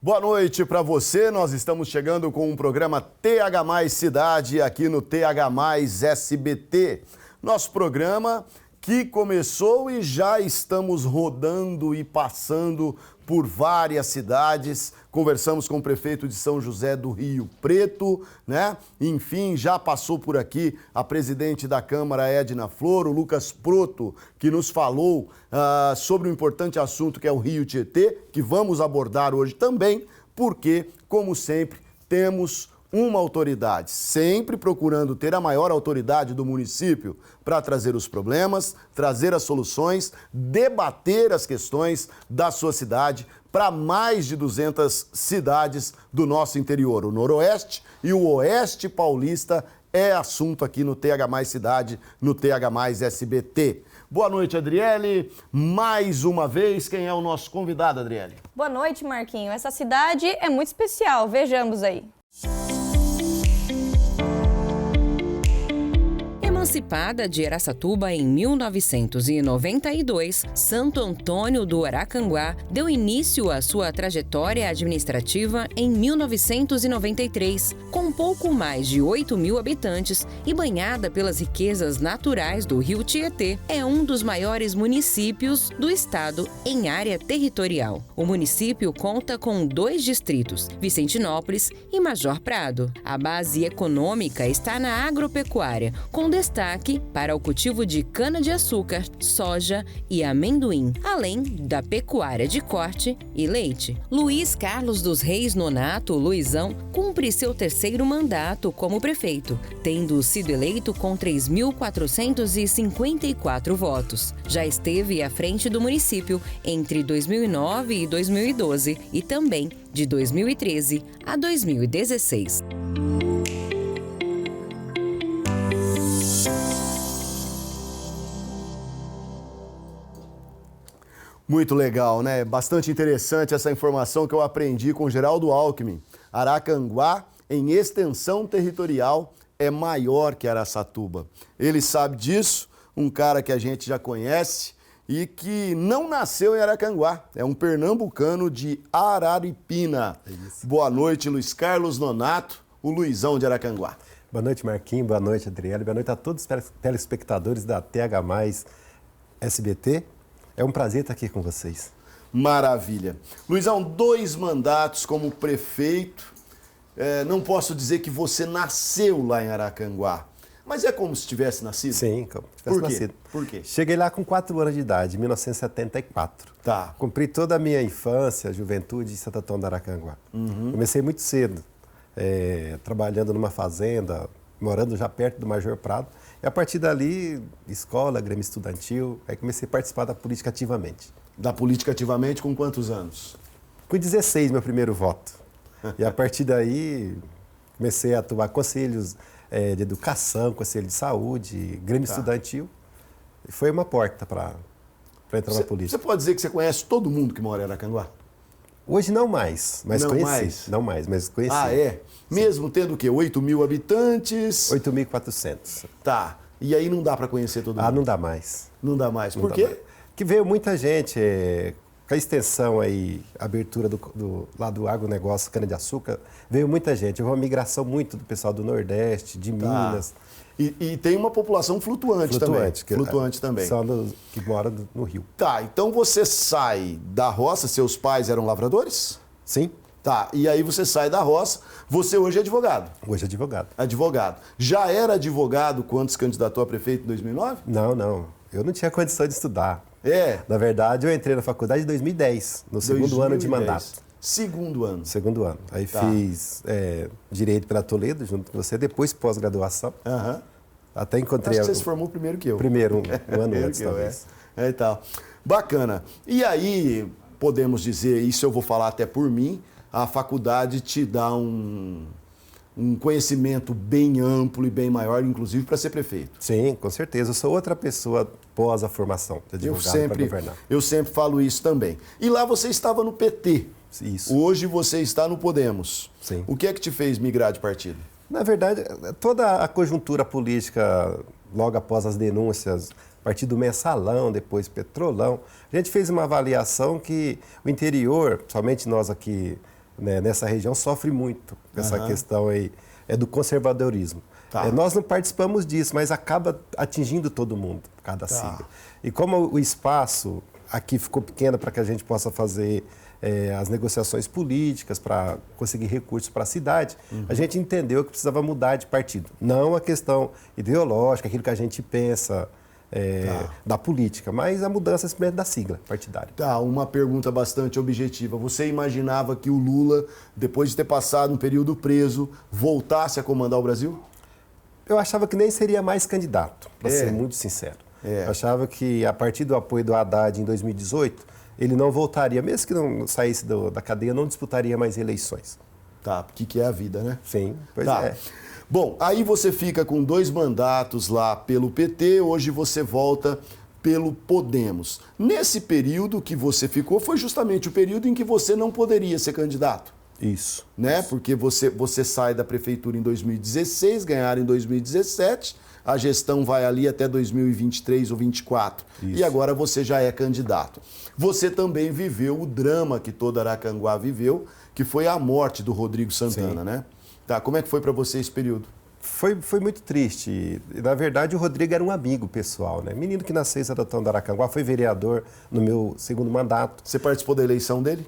Boa noite para você, nós estamos chegando com um programa TH Mais Cidade aqui no TH Mais SBT. Nosso programa que começou e já estamos rodando e passando por várias cidades. Conversamos com o prefeito de São José do Rio Preto, né? Enfim, já passou por aqui a presidente da Câmara, Edna Flor, o Lucas Proto, que nos falou sobre um importante assunto que é o Rio Tietê, que vamos abordar hoje também, porque, como sempre, temos uma autoridade, sempre procurando ter a maior autoridade do município para trazer os problemas, trazer as soluções, debater as questões da sua cidade para mais de 200 cidades do nosso interior. O Noroeste e o Oeste Paulista é assunto aqui no TH Mais Cidade, no TH Mais SBT. Boa noite, Adriele. Mais uma vez, quem é o nosso convidado, Adriele? Boa noite, Marquinho. Essa cidade é muito especial, vejamos aí. Emancipada de Araçatuba em 1992, Santo Antônio do Aracanguá deu início à sua trajetória administrativa em 1993. Com pouco mais de 8 mil habitantes e banhada pelas riquezas naturais do Rio Tietê, é um dos maiores municípios do estado em área territorial. O município conta com 2 distritos, Vicentinópolis e Major Prado. A base econômica está na agropecuária, com destaque para o cultivo de cana-de-açúcar, soja e amendoim, além da pecuária de corte e leite. Luiz Carlos dos Reis Nonato, Luizão, cumpre seu 3º mandato como prefeito, tendo sido eleito com 3.454 votos. Já esteve à frente do município entre 2009 e 2012 e também de 2013 a 2016. Muito legal, né? Bastante interessante essa informação que eu aprendi com Geraldo Alckmin. Aracanguá, em extensão territorial, é maior que Araçatuba. Ele sabe disso, um cara que a gente já conhece e que não nasceu em Aracanguá. É um pernambucano de Araripina. Boa noite, Luiz Carlos Nonato, o Luizão de Aracanguá. Boa noite, Marquinhos. Boa noite, Adriele. Boa noite a todos os telespectadores da TH Mais SBT. É um prazer estar aqui com vocês. Maravilha. Luizão, 2 mandatos como prefeito. Não posso dizer que você nasceu lá em Aracanguá, mas é como se tivesse nascido? Sim, como se tivesse nascido. Por quê? Cheguei lá com 4 anos de idade, em 1974. Tá. Cumpri toda a minha infância, juventude em Santo Antônio do Aracanguá. Comecei muito cedo, trabalhando numa fazenda, morando já perto do Major Prado. E a partir dali, escola, grêmio estudantil, aí comecei a participar da política ativamente. Da política ativamente com quantos anos? Com 16, meu primeiro voto. E a partir daí, comecei a atuar conselhos de educação, conselho de saúde, grêmio estudantil. E foi uma porta para entrar na política. Você pode dizer que você conhece todo mundo que mora em Aracanguá? Hoje não mais, mas conheci. Não mais, mas conheci. Ah, é? Sim. Mesmo tendo o quê? 8 mil habitantes? 8.400. Tá. E aí não dá para conhecer todo mundo? Ah, não dá mais. Não dá mais. Por quê? Que veio muita gente, com a extensão aí, abertura lá do agronegócio, cana-de-açúcar, veio muita gente. Houve uma migração muito do pessoal do Nordeste, de Minas. E tem uma população flutuante também. Flutuante também. São que moram no Rio. Tá, então você sai da roça, seus pais eram lavradores? Sim. Tá, e aí você sai da roça, você hoje é advogado? Hoje é advogado. Advogado. Já era advogado quando se candidatou a prefeito em 2009? Não. Eu não tinha condição de estudar. Na verdade, eu entrei na faculdade em 2010, no segundo ano de mandato. Segundo ano. Segundo ano. Aí fiz Direito pela Toledo, junto com você, depois pós-graduação. Até encontrei... Acho que você se formou primeiro que eu. Primeiro, um ano antes, talvez. E tal. Bacana. E aí, podemos dizer, isso eu vou falar até por mim, a faculdade te dá um conhecimento bem amplo e bem maior, inclusive para ser prefeito. Sim, com certeza. Eu sou outra pessoa pós a formação de advogado para governar. Eu sempre falo isso também. E lá você estava no PT. Isso. Hoje você está no Podemos. Sim. O que é que te fez migrar de partido? Na verdade, toda a conjuntura política, logo após as denúncias, a partir do Mensalão, depois Petrolão, a gente fez uma avaliação que o interior, somente nós aqui né, nessa região sofre muito com essa questão aí do conservadorismo. Tá. Nós não participamos disso, mas acaba atingindo todo mundo, cada sigla. E como o espaço aqui ficou pequeno para que a gente possa fazer as negociações políticas, para conseguir recursos para a cidade, a gente entendeu que precisava mudar de partido. Não a questão ideológica, aquilo que a gente pensa da política, mas a mudança simplesmente da sigla partidária. Tá, uma pergunta bastante objetiva. Você imaginava que o Lula, depois de ter passado um período preso, voltasse a comandar o Brasil? Eu achava que nem seria mais candidato, para ser muito sincero. Eu achava que, a partir do apoio do Haddad em 2018, ele não voltaria, mesmo que não saísse da cadeia, não disputaria mais eleições. Tá, o que é a vida, né? Sim, pois tá. é. Bom, aí você fica com 2 mandatos lá pelo PT, hoje você volta pelo Podemos. Nesse período que você ficou, foi justamente o período em que você não poderia ser candidato. Isso. Né? Porque você sai da prefeitura em 2016, ganhar em 2017, a gestão vai ali até 2023 ou 2024. Isso. E agora você já é candidato. Você também viveu o drama que toda Aracanguá viveu, que foi a morte do Rodrigo Santana, Sim. né? Tá, como é que foi para você esse período? Foi muito triste. Na verdade, o Rodrigo era um amigo pessoal, né? Menino que nasceu em Santo Antônio do Aracanguá, foi vereador no meu segundo mandato. Você participou da eleição dele?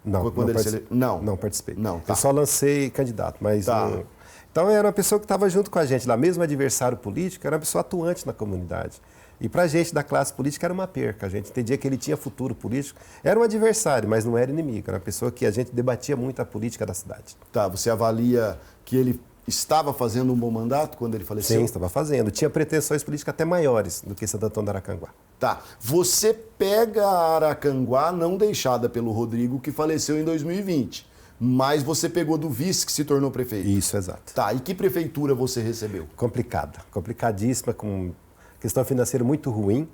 Não, Quando não, não participei. Não, tá. Eu só lancei candidato, mas Tá. não... Então era uma pessoa que estava junto com a gente lá, mesmo adversário político, era uma pessoa atuante na comunidade. E para a gente da classe política era uma perca, a gente entendia que ele tinha futuro político. Era um adversário, mas não era inimigo, era uma pessoa que a gente debatia muito a política da cidade. Tá, você avalia que ele estava fazendo um bom mandato quando ele faleceu? Sim, estava fazendo. Tinha pretensões políticas até maiores do que Santo Antônio do Aracanguá. Tá. Você pega a Aracanguá não deixada pelo Rodrigo, que faleceu em 2020, mas você pegou do vice que se tornou prefeito. Isso, exato. Tá. E que prefeitura você recebeu? Complicada, complicadíssima, com questão financeira muito ruim,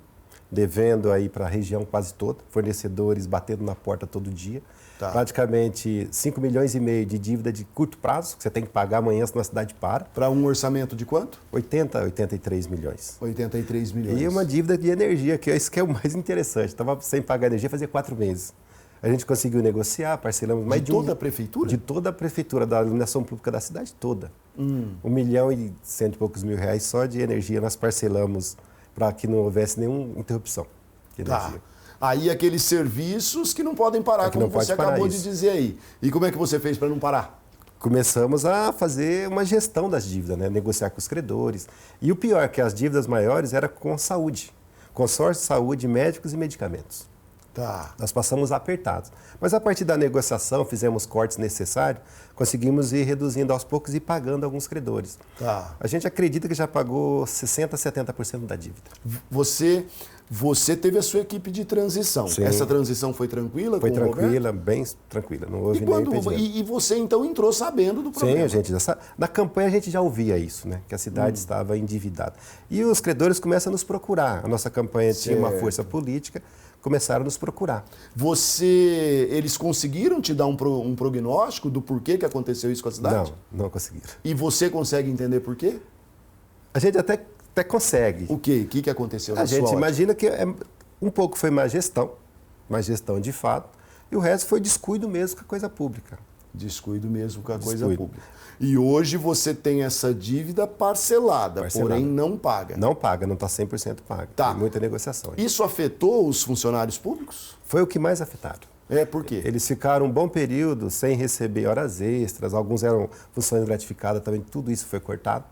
devendo aí para a região quase toda, fornecedores batendo na porta todo dia. Tá. Praticamente 5,5 milhões de dívida de curto prazo, que você tem que pagar amanhã se a cidade para. Para um orçamento de quanto? 83 milhões. 83 milhões. E uma dívida de energia, que é isso que é o mais interessante. Estava sem pagar energia fazia 4 meses. A gente conseguiu negociar, parcelamos mais de toda a prefeitura? De toda a prefeitura, da iluminação pública da cidade toda. 1.100.000 e poucos mil reais só de energia nós parcelamos para que não houvesse nenhuma interrupção de energia. Tá. Aí aqueles serviços que não podem parar, como você acabou de dizer aí. E como é que você fez para não parar? Começamos a fazer uma gestão das dívidas, né? Negociar com os credores. E o pior, que as dívidas maiores eram com saúde. Consórcio de saúde, médicos e medicamentos. Tá. Nós passamos apertados. Mas a partir da negociação, fizemos cortes necessários, conseguimos ir reduzindo aos poucos e pagando alguns credores. Tá. A gente acredita que já pagou 60%, 70% da dívida. Você teve a sua equipe de transição. Sim. Essa transição foi tranquila? Foi com o tranquila, bem tranquila. Não houve nenhum impedimento. E você então entrou sabendo do problema? Sim, a gente na campanha a gente já ouvia isso, né? Que a cidade estava endividada. E os credores começam a nos procurar. A nossa campanha tinha uma força política, começaram a nos procurar. Eles conseguiram te dar um prognóstico do porquê que aconteceu isso com a cidade? Não conseguiram. E você consegue entender por quê? A gente até consegue. O quê? O que aconteceu na A sua gente ótica? imagina que um pouco foi má gestão de fato, e o resto foi descuido mesmo com a coisa pública. Descuido mesmo com a coisa pública. E hoje você tem essa dívida parcelada, porém não paga. Não paga, não está 100% paga. Tá. Tem muita negociação. Isso afetou os funcionários públicos? Foi o que mais afetaram. Por quê? Eles ficaram um bom período sem receber horas extras, alguns eram funções gratificadas também, tudo isso foi cortado.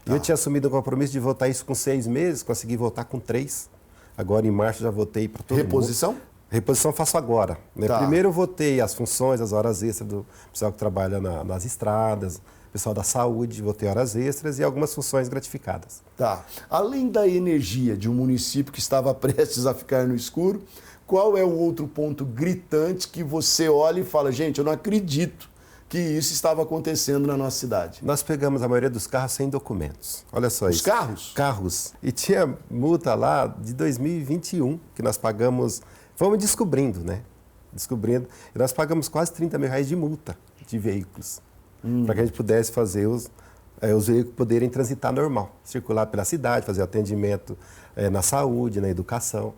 E eu tinha assumido o compromisso de votar isso com 6 meses, consegui votar com 3. Agora em março já votei para todo Reposição? mundo. Reposição faço agora. Né? Tá. Primeiro eu votei as funções, as horas extras do pessoal que trabalha nas estradas, pessoal da saúde, votei horas extras e algumas funções gratificadas. Tá. Além da energia de um município que estava prestes a ficar no escuro, qual é o outro ponto gritante que você olha e fala, gente, eu não acredito que isso estava acontecendo na nossa cidade? Nós pegamos a maioria dos carros sem documentos. Olha só isso. Os carros? Carros. E tinha multa lá de 2021, que nós pagamos, fomos descobrindo, né? Descobrindo. E nós pagamos quase 30 mil reais de multa de veículos. Para que a gente pudesse fazer os veículos poderem transitar normal, circular pela cidade, fazer atendimento na saúde, na educação.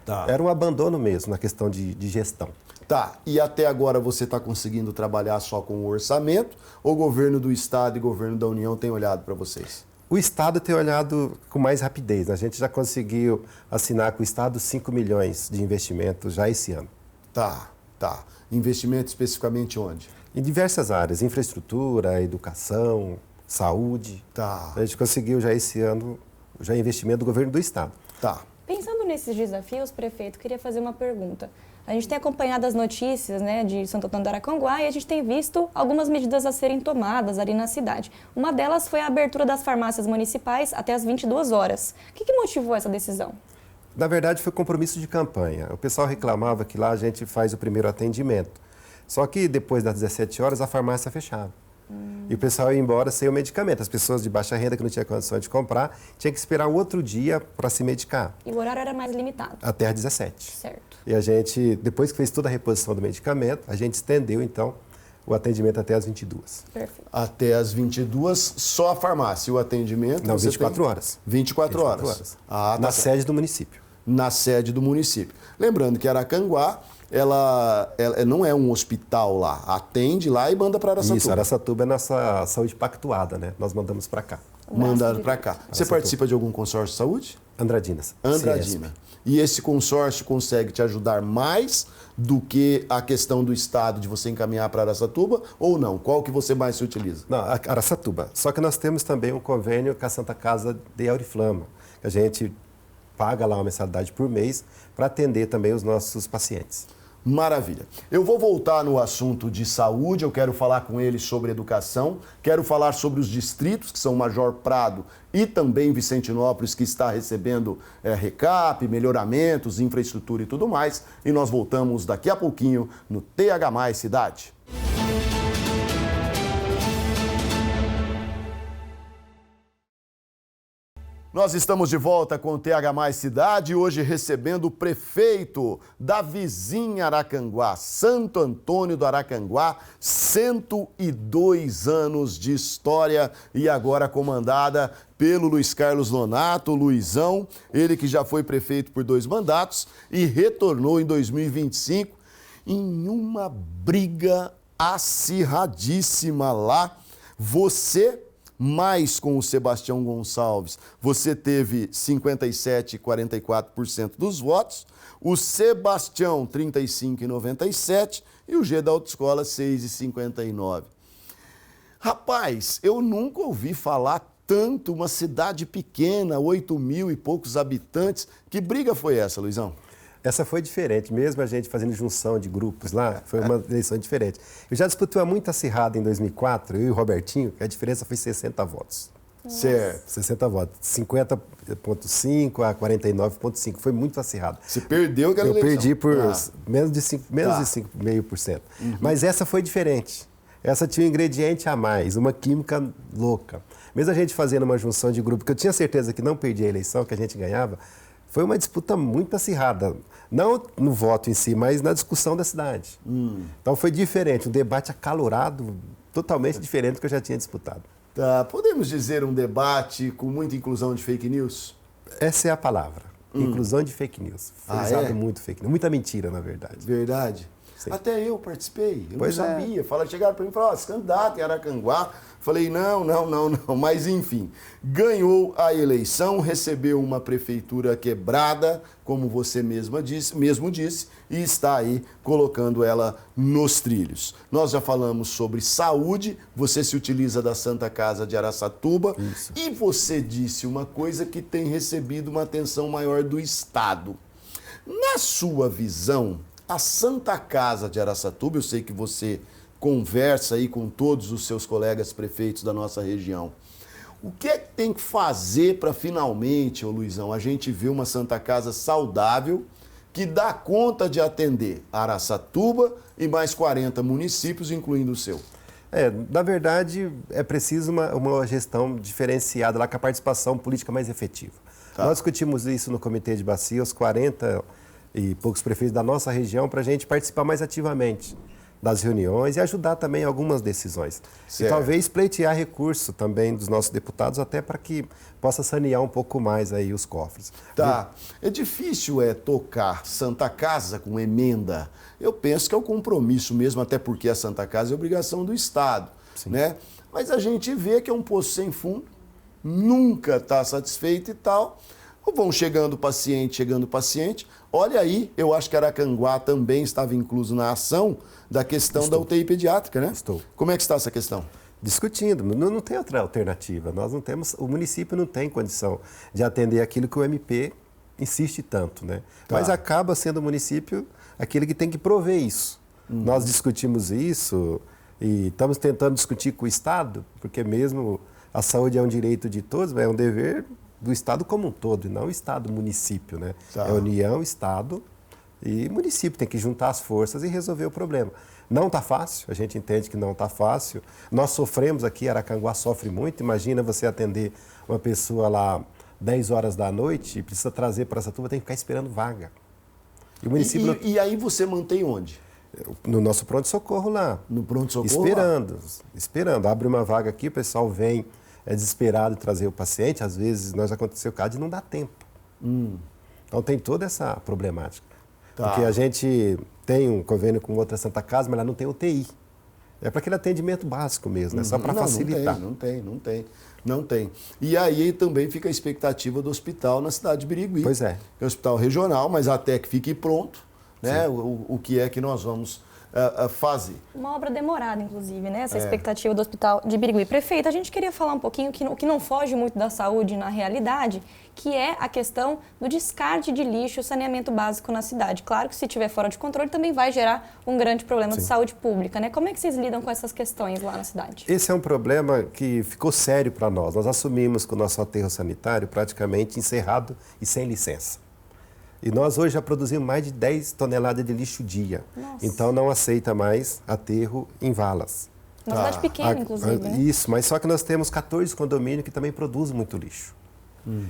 Tá. Era um abandono mesmo na questão de gestão. Tá, e até agora você está conseguindo trabalhar só com o orçamento ou o governo do Estado e o governo da União têm olhado para vocês? O Estado tem olhado com mais rapidez. A gente já conseguiu assinar com o Estado 5 milhões de investimentos já esse ano. Tá. Investimento especificamente onde? Em diversas áreas, infraestrutura, educação, saúde. Tá. A gente conseguiu já esse ano já investimento do governo do Estado. Tá. Pensando nesses desafios, prefeito, queria fazer uma pergunta. A gente tem acompanhado as notícias, né, de Santo Antônio do Aracanguá e a gente tem visto algumas medidas a serem tomadas ali na cidade. Uma delas foi a abertura das farmácias municipais até as 22 horas. O que motivou essa decisão? Na verdade, foi compromisso de campanha. O pessoal reclamava que lá a gente faz o primeiro atendimento. Só que depois das 17 horas a farmácia fechava. E o pessoal ia embora sem o medicamento. As pessoas de baixa renda que não tinham condição de comprar, tinham que esperar outro dia para se medicar. E o horário era mais limitado. Até às 17. Certo. E a gente, depois que fez toda a reposição do medicamento, a gente estendeu, então, o atendimento até às 22. Perfeito. Até às 22, só a farmácia. E o atendimento... Não, 24 horas. 24 horas. Ah, tá na certo. sede do município. Na sede do município. Lembrando que Aracanguá, ela não é um hospital lá. Atende lá e manda para Araçatuba. Isso, Araçatuba é nossa saúde pactuada, né? Nós mandamos para cá. Mandaram para cá. Você participa de algum consórcio de saúde? Andradinas. Andradina. E esse consórcio consegue te ajudar mais do que a questão do Estado de você encaminhar para Araçatuba ou não? Qual que você mais se utiliza? Não, Araçatuba. Só que nós temos também um convênio com a Santa Casa de Auriflama, que a gente paga lá uma mensalidade por mês para atender também os nossos pacientes. Maravilha. Eu vou voltar no assunto de saúde, eu quero falar com ele sobre educação, quero falar sobre os distritos, que são Major Prado e também Vicentinópolis, que está recebendo recap, melhoramentos, infraestrutura e tudo mais. E nós voltamos daqui a pouquinho no TH+ Cidade. Nós estamos de volta com o TH+ Cidade, hoje recebendo o prefeito da vizinha Aracanguá, Santo Antônio do Aracanguá, 102 anos de história e agora comandada pelo Luiz Carlos Nonato, Luizão, ele que já foi prefeito por 2 mandatos e retornou em 2025 em uma briga acirradíssima lá. Você... mais com o Sebastião Gonçalves, você teve 57,44% dos votos, o Sebastião 35,97% e o G da Autoescola 6,59%. Rapaz, eu nunca ouvi falar tanto, uma cidade pequena, 8 mil e poucos habitantes. Que briga foi essa, Luizão? Essa foi diferente, mesmo a gente fazendo junção de grupos lá, foi uma eleição diferente. Eu já disputei uma muito acirrada em 2004, eu e o Robertinho, a diferença foi 60 votos. Certo. 60 votos, 50,5 a 49,5, foi muito acirrado. Você perdeu aquela eleição. Eu perdi por menos de 5,5%. Mas essa foi diferente. Essa tinha um ingrediente a mais, uma química louca. Mesmo a gente fazendo uma junção de grupo, que eu tinha certeza que não perdia a eleição, que a gente ganhava, foi uma disputa muito acirrada, não no voto em si, mas na discussão da cidade. Então foi diferente, um debate acalorado, totalmente diferente do que eu já tinha disputado. Tá, podemos dizer um debate com muita inclusão de fake news? Essa é a palavra, inclusão de fake news. Foi usado muito fake news, muita mentira, na verdade. Verdade? Sim. Até eu participei, eu Pois não é. sabia. Chegaram para mim e falaram, esse candidato em Aracanguá. Falei, não, mas enfim, ganhou a eleição, recebeu uma prefeitura quebrada, como você mesmo disse, e está aí colocando ela nos trilhos. Nós já falamos sobre saúde, você se utiliza da Santa Casa de Araçatuba. Isso. E você disse uma coisa que tem recebido uma atenção maior do Estado. Na sua visão, a Santa Casa de Araçatuba, eu sei que você conversa aí com todos os seus colegas prefeitos da nossa região. O que é que tem que fazer para finalmente, ô Luizão, a gente ver uma Santa Casa saudável que dá conta de atender Araçatuba e mais 40 municípios, incluindo o seu? Na verdade, é preciso uma gestão diferenciada lá com a participação política mais efetiva. Tá. Nós discutimos isso no Comitê de Bacia, os 40 e poucos prefeitos da nossa região, para a gente participar mais ativamente. das reuniões e ajudar também em algumas decisões. Certo. E talvez pleitear recurso também dos nossos deputados até para que possa sanear um pouco mais aí os cofres. Tá. É difícil tocar Santa Casa com emenda. Eu penso que é o compromisso mesmo, até porque a Santa Casa é obrigação do Estado, né? Mas a gente vê que é um poço sem fundo, nunca está satisfeito e tal. Vão chegando paciente. Olha aí, eu acho que Aracanguá também estava incluso na ação da questão da UTI pediátrica, né? Estou. Como é que está essa questão? Discutindo, não tem outra alternativa. Nós não temos, o município não tem condição de atender aquilo que o MP insiste tanto, né? Tá. Mas acaba sendo o município aquele que tem que prover isso. Nós discutimos isso e estamos tentando discutir com o Estado, porque mesmo a saúde é um direito de todos, é um dever do Estado como um todo, e não o Estado-município, né? Tá. É União, Estado e município, tem que juntar as forças e resolver o problema. Não está fácil, a gente entende que não está fácil. Nós sofremos aqui, Aracanguá sofre muito. Imagina você atender uma pessoa lá 10 horas da noite e precisa trazer para essa turma, tem que ficar esperando vaga. E o município... E aí você mantém onde? No nosso pronto-socorro lá. No pronto-socorro? Esperando. Abre uma vaga aqui, o pessoal vem, é desesperado trazer o paciente. Às vezes, nós aconteceu o caso de não dar tempo. Então, tem toda essa problemática. Tá. Porque a gente tem um convênio com outra Santa Casa, mas ela não tem UTI. É para aquele atendimento básico mesmo, né? Só para facilitar. Não tem. E aí também fica a expectativa do hospital na cidade de Birigui. Pois é. É um hospital regional, mas até que fique pronto, né? O que é que nós vamos fazer. Uma obra demorada, inclusive, né? Essa expectativa do Hospital de Birigui. Prefeito, a gente queria falar um pouquinho que não foge muito da saúde na realidade, que é a questão do descarte de lixo e saneamento básico na cidade. Claro que se estiver fora de controle também vai gerar um grande problema de saúde pública, né? Como é que vocês lidam com essas questões lá na cidade? Esse é um problema que ficou sério para nós. Nós assumimos que o nosso aterro sanitário praticamente encerrado e sem licença. E nós hoje já produzimos mais de 10 toneladas de lixo dia. Nossa. Então não aceita mais aterro em valas. Uma cidade pequena, inclusive, né? Isso, mas só que nós temos 14 condomínios que também produzem muito lixo.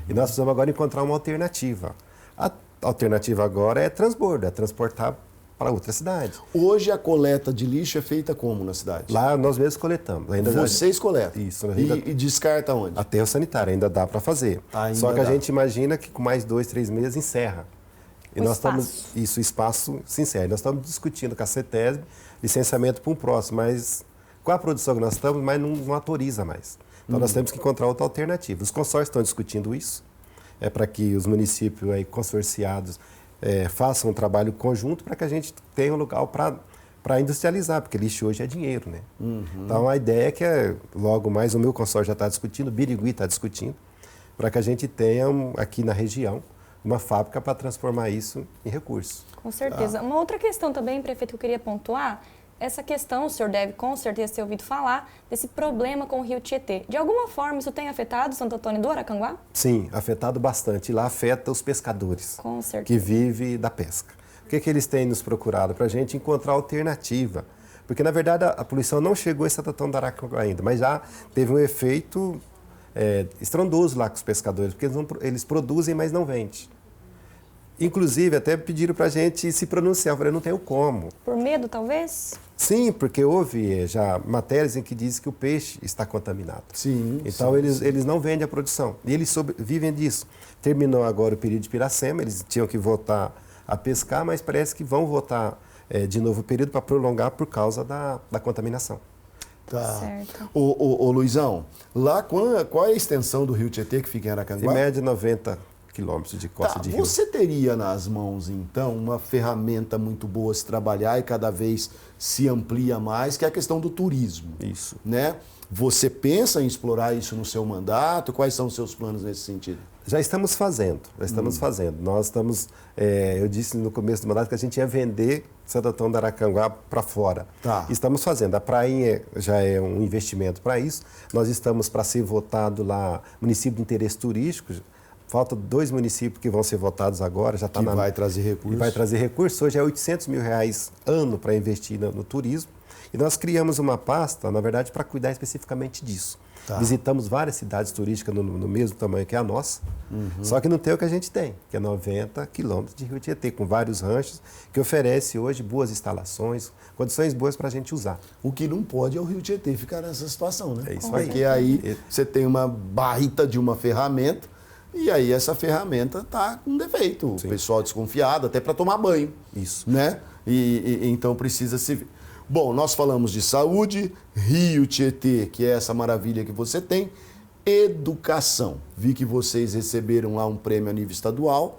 E nós precisamos agora encontrar uma alternativa. A alternativa agora é transbordo, é transportar para outra cidade. Hoje a coleta de lixo é feita como na cidade? Lá nós mesmos coletamos. Vocês coletam? Isso. E descarta onde? Aterro sanitário, ainda dá para fazer. Só que a gente imagina que com mais 2, 3 meses encerra. E nós estamos, o espaço se encerra. Nós estamos discutindo com a CETESB licenciamento para um próximo, mas com a produção que nós estamos, mas não autoriza mais. Então nós temos que encontrar outra alternativa. Os consórcios estão discutindo isso, para que os municípios aí, consorciados façam um trabalho conjunto para que a gente tenha um local para industrializar, porque lixo hoje é dinheiro, né? Então a ideia é que logo mais o meu consórcio já está discutindo, o Birigui está discutindo, para que a gente tenha aqui na região uma fábrica para transformar isso em recurso. Com certeza. Uma outra questão também, prefeito, que eu queria pontuar, essa questão, o senhor deve com certeza ter ouvido falar desse problema com o Rio Tietê. De alguma forma isso tem afetado Santo Antônio do Aracanguá? Sim, afetado bastante. E lá afeta os pescadores Com certeza. que vivem da pesca. O que eles têm nos procurado? Para a gente encontrar alternativa. Porque, na verdade, a poluição não chegou em Santo Antônio do Aracanguá ainda, mas já teve um efeito estrondoso lá com os pescadores, porque eles produzem, mas não vendem. Inclusive, até pediram para a gente se pronunciar. Eu falei, não tenho como. Por medo, talvez? Sim, porque houve já matérias em que diz que o peixe está contaminado. Sim. Então, eles não vendem a produção. E eles vivem disso. Terminou agora o período de Piracema, eles tinham que voltar a pescar, mas parece que vão voltar de novo o período para prolongar por causa da contaminação. Tá. Certo. Ô Luizão, lá qual é a extensão do Rio Tietê que fica em Aracanguá? Em média, 90 quilômetros de costa de rio. Você teria nas mãos, então, uma ferramenta muito boa a se trabalhar e cada vez se amplia mais, que é a questão do turismo. Isso. Né? Você pensa em explorar isso no seu mandato? Quais são os seus planos nesse sentido? Já estamos fazendo. Nós estamos, eu disse no começo do mandato que a gente ia vender Santo Antônio do Aracanguá para fora. Tá. Estamos fazendo. A prainha já é um investimento para isso. Nós estamos para ser votado lá, município de interesse turístico. Faltam 2 municípios que vão ser votados agora. Já está vai trazer recursos. Vai trazer recursos. Hoje é R$800 mil ano para investir no turismo. E nós criamos uma pasta, na verdade, para cuidar especificamente disso. Tá. Visitamos várias cidades turísticas no mesmo tamanho que a nossa, só que não tem o que a gente tem, que é 90 quilômetros de Rio Tietê, com vários ranchos, que oferece hoje boas instalações, condições boas para a gente usar. O que não pode é o Rio Tietê ficar nessa situação, né? É isso aí. Porque aí você tem uma baita de uma ferramenta e aí essa ferramenta está com defeito. O pessoal desconfiado, até para tomar banho. Isso. Né? E então precisa se ver. Bom, nós falamos de saúde, Rio Tietê, que é essa maravilha que você tem, educação. Vi que vocês receberam lá um prêmio a nível estadual.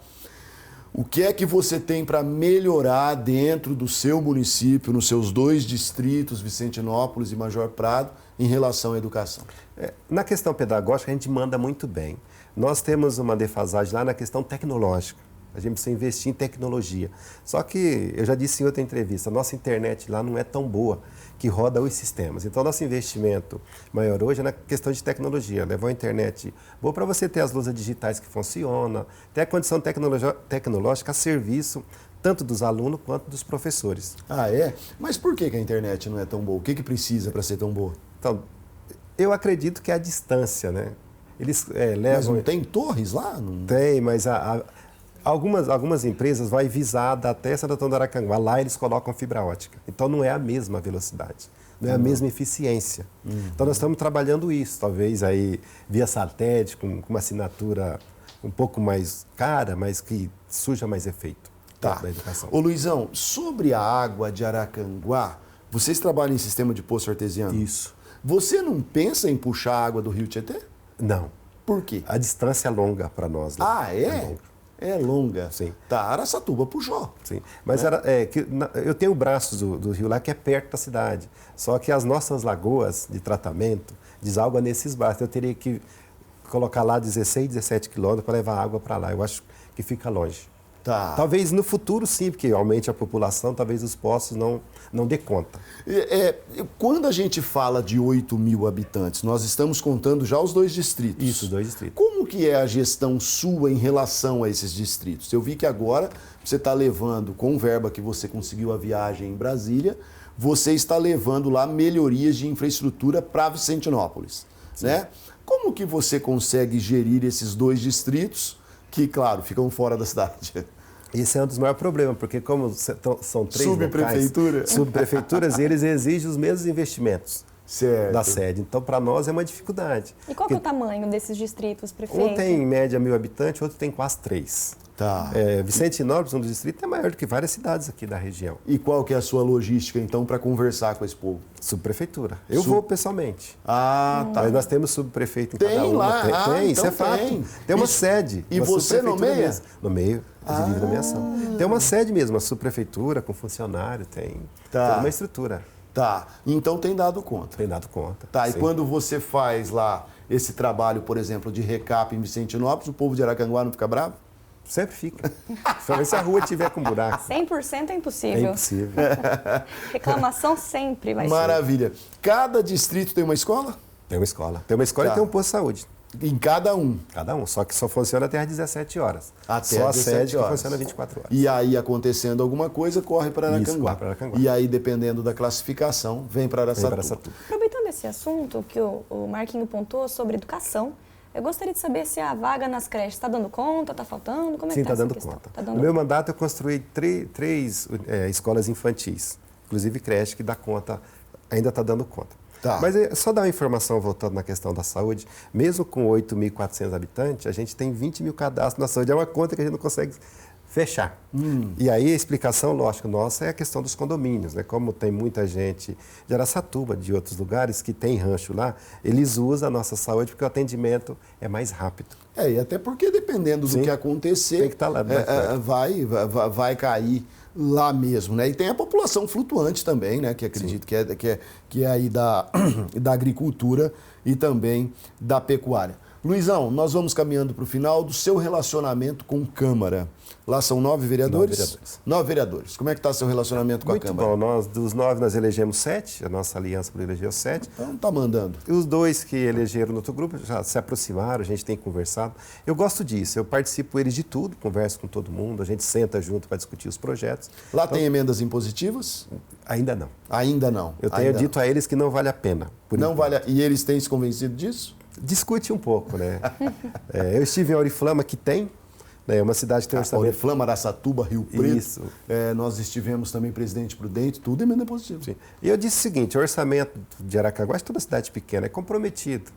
O que é que você tem para melhorar dentro do seu município, nos seus 2 distritos, Vicentinópolis e Major Prado, em relação à educação? Na questão pedagógica, a gente manda muito bem. Nós temos uma defasagem lá na questão tecnológica. A gente precisa investir em tecnologia. Só que, eu já disse em outra entrevista, a nossa internet lá não é tão boa que roda os sistemas. Então, nosso investimento maior hoje é na questão de tecnologia. Levar a internet boa para você ter as lojas digitais que funcionam, ter a condição tecnológica a serviço tanto dos alunos quanto dos professores. Ah, é? Mas por que a internet não é tão boa? O que precisa para ser tão boa? Então, eu acredito que é a distância, né? Eles levam... Mas não tem torres lá? Não... Tem, mas algumas empresas vão visada até Santo Antônio do Aracanguá. Lá eles colocam fibra ótica. Então não é a mesma velocidade, não é a mesma eficiência. Então nós estamos trabalhando isso, talvez aí via satélite, com uma assinatura um pouco mais cara, mas que surja mais efeito da educação. Ô Luizão, sobre a água de Aracanguá, vocês trabalham em sistema de poço artesiano? Isso. Você não pensa em puxar a água do Rio Tietê? Não. Por quê? A distância é longa para nós. Lá. Ah, é? longa. É longa. Sim. Tá, Araçatuba puxou. Sim, mas eu tenho braços do rio lá que é perto da cidade. Só que as nossas lagoas de tratamento deságua nesses braços. Eu teria que colocar lá 16, 17 quilômetros para levar água para lá. Eu acho que fica longe. Tá. Talvez no futuro sim, porque aumente a população, talvez os poços não dê conta. Quando a gente fala de 8.000 habitantes, nós estamos contando já os 2 distritos. Isso, 2 distritos. Como que é a gestão sua em relação a esses distritos? Eu vi que agora você está levando, com verba que você conseguiu a viagem em Brasília, você está levando lá melhorias de infraestrutura para Vicentinópolis, né? Como que você consegue gerir esses 2 distritos que, claro, ficam fora da cidade? Esse é um dos maiores problemas, porque como são 3 Subprefeitura. subprefeituras, eles exigem os mesmos investimentos Certo. da sede. Então, para nós é uma dificuldade. E qual que é o tamanho desses distritos, prefeito? Um tem em média 1.000 habitantes, outro tem quase 3. Tá. Vicentinópolis, um dos distritos, é maior do que várias cidades aqui da região. E qual que é a sua logística, então, para conversar com esse povo? Subprefeitura. Eu vou pessoalmente. Ah, tá. Mas nós temos subprefeito em Tem cada uma. lá? Tem, Ah, isso então é fato. tem. Tem uma Isso- sede. E uma você subprefeitura nomeia? mesmo. Nomeio, inclusive nomeação. Tem uma sede mesmo, uma subprefeitura com funcionário, tem toda uma estrutura. Tá. Então tem dado conta. Tem dado conta. Tá, e Sim. quando você faz lá esse trabalho, por exemplo, de recap em Vicentinópolis, o povo de Aracanguá não fica bravo? Sempre fica. Só se a rua tiver com buraco. 100% é É impossível. impossível. Reclamação sempre vai ser. Maravilha. Cada distrito tem uma escola? Tem uma escola. Tem uma escola Tá. e tem um posto de saúde. Em cada um. Cada um. Só que só funciona até às 17 horas. Até só às a 17 sede que horas. funciona 24 horas. E aí, acontecendo alguma coisa, corre para Aracanguá. Isso, corre para Aracanguá. E aí, dependendo da classificação, vem para Vem para Araçatuba. Araçatuba. Aproveitando esse assunto que o Marquinho pontuou sobre educação, eu gostaria de saber se a vaga nas creches está dando conta, está faltando, como é Sim, que está está essa dando questão? conta. Tá dando No meu mandato, eu construí três escolas infantis, inclusive creche, que dá conta, ainda está dando conta. Tá. Mas só dar uma informação, voltando na questão da saúde, mesmo com 8.400 habitantes, a gente tem 20 mil cadastros na saúde. É uma conta que a gente não consegue fechar. E aí a explicação, lógico, nossa é a questão dos condomínios, né? Como tem muita gente de Araçatuba, de outros lugares, que tem rancho lá, eles usam a nossa saúde porque o atendimento é mais rápido. E até porque dependendo do Sim. que acontecer, Tem que estar lá, né? vai cair lá mesmo, né? E tem a população flutuante também, né? Que acredito que é aí da agricultura e também da pecuária. Luizão, nós vamos caminhando para o final do seu relacionamento com Câmara. Lá são 9 vereadores? 9 vereadores. Como é que está seu relacionamento com a Câmara? Muito bom. Nós, dos 9, nós elegemos 7. A nossa aliança elegeu 7. Então está mandando. E os 2 que elegeram no outro grupo já se aproximaram, a gente tem conversado. Eu gosto disso. Eu participo eles de tudo, converso com todo mundo, a gente senta junto para discutir os projetos. Lá tem emendas impositivas? Ainda não. Ainda não. Eu tenho dito a eles que não vale a pena. Não vale. E eles têm se convencido disso? Discute um pouco, né? Eu estive em Auriflama, que tem, né, uma cidade que tem orçamento. Auriflama, Araçatuba, Rio Preto. Isso. Nós estivemos também Presidente Prudente, tudo emenda positiva. Sim. E eu disse o seguinte, o orçamento de Aracanguá, de toda cidade pequena, é comprometido.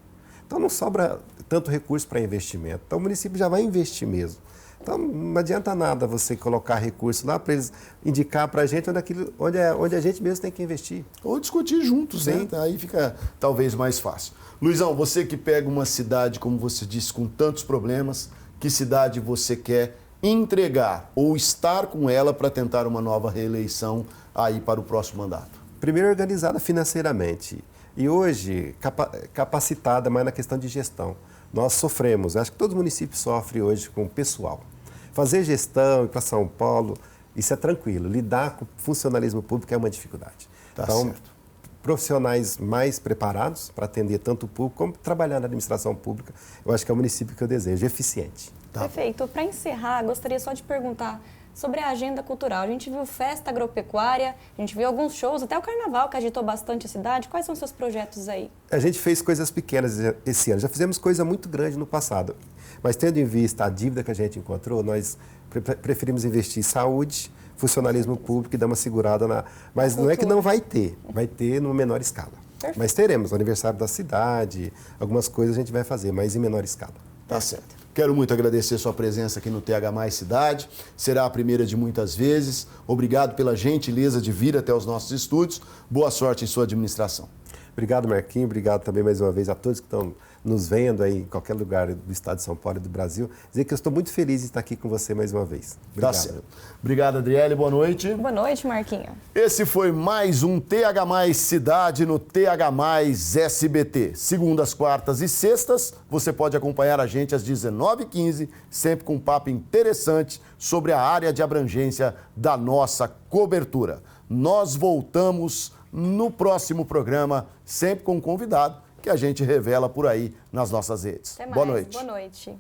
Então não sobra tanto recurso para investimento. Então o município já vai investir mesmo. Então não adianta nada você colocar recurso lá para eles indicar para a gente onde a gente mesmo tem que investir. Ou discutir juntos, Sim. né? Aí fica talvez mais fácil. Luizão, você que pega uma cidade, como você disse, com tantos problemas, que cidade você quer entregar ou estar com ela para tentar uma nova reeleição aí para o próximo mandato? Primeiro, organizada financeiramente e hoje capacitada mais na questão de gestão. Nós sofremos, acho que todo município sofre hoje com o pessoal. Fazer gestão, ir para São Paulo, isso é tranquilo. Lidar com o funcionalismo público é uma dificuldade. Tá então, certo. Profissionais mais preparados para atender tanto o público como trabalhar na administração pública, eu acho que é o município que eu desejo, eficiente. Tá. Perfeito. Para encerrar, gostaria só de perguntar sobre a agenda cultural. A gente viu festa agropecuária, a gente viu alguns shows, até o carnaval que agitou bastante a cidade. Quais são os seus projetos aí? A gente fez coisas pequenas esse ano, já fizemos coisa muito grande no passado, mas tendo em vista a dívida que a gente encontrou, nós preferimos investir em saúde, funcionalismo público e dar uma segurada na... Mas não é que não vai ter numa menor escala. Perfeito. Mas teremos o aniversário da cidade, algumas coisas a gente vai fazer, mas em menor escala. Tá certo. Quero muito agradecer sua presença aqui no TH Mais Cidade. Será a primeira de muitas vezes. Obrigado pela gentileza de vir até os nossos estúdios. Boa sorte em sua administração. Obrigado, Marquinhos. Obrigado também mais uma vez a todos que estão nos vendo aí em qualquer lugar do estado de São Paulo e do Brasil. Dizer que eu estou muito feliz de estar aqui com você mais uma vez. Obrigado. Tá certo. Obrigado, Adriele. Boa noite. Boa noite, Marquinho. Esse foi mais um TH Mais Cidade no TH Mais SBT. Segundas, quartas e sextas, você pode acompanhar a gente às 19h15, sempre com um papo interessante sobre a área de abrangência da nossa cobertura. Nós voltamos no próximo programa, sempre com um convidado que a gente revela por aí nas nossas redes. Até mais. Boa noite. Boa noite.